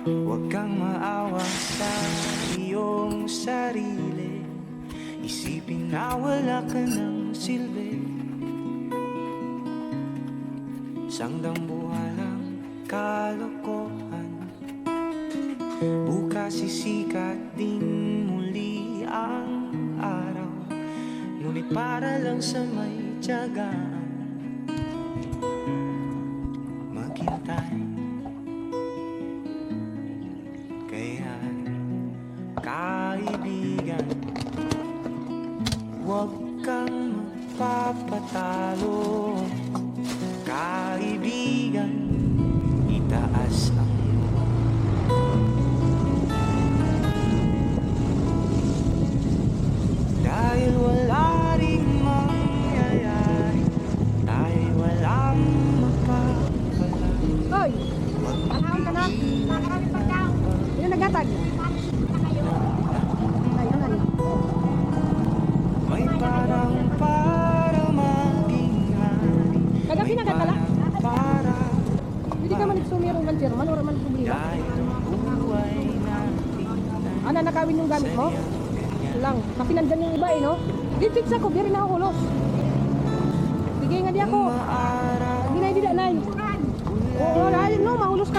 Huwag kang maawa sa iyong sarili. Isipin na wala ka ng silbi. Isang dambuhalang kalokohan. Bukas sisikat din muli ang araw. Ngunit para lang sa may tiyagaan maghintay. Kaya kaibigan, huwag kang magpapatalo. Kaibigan, itaas ang dahil wala ring mangyayari, tayo'y walang mapapala. Hoy! Panahon ka na! Sino nagatag? Ayun na rin. May parang para maging hari. Kagabi na katala? Para Hindi ka man nagsumirong ng German, wala man problema. dahil ang buhay natin Ano, nakawin yung gamit mo? Lang, kasi nandyan yung iba eh, no? Di fix ako, di rin ako hulos. Bigay nga di ako. umaaraw. Hindi na hindi na. Oo, ayun no, mahulos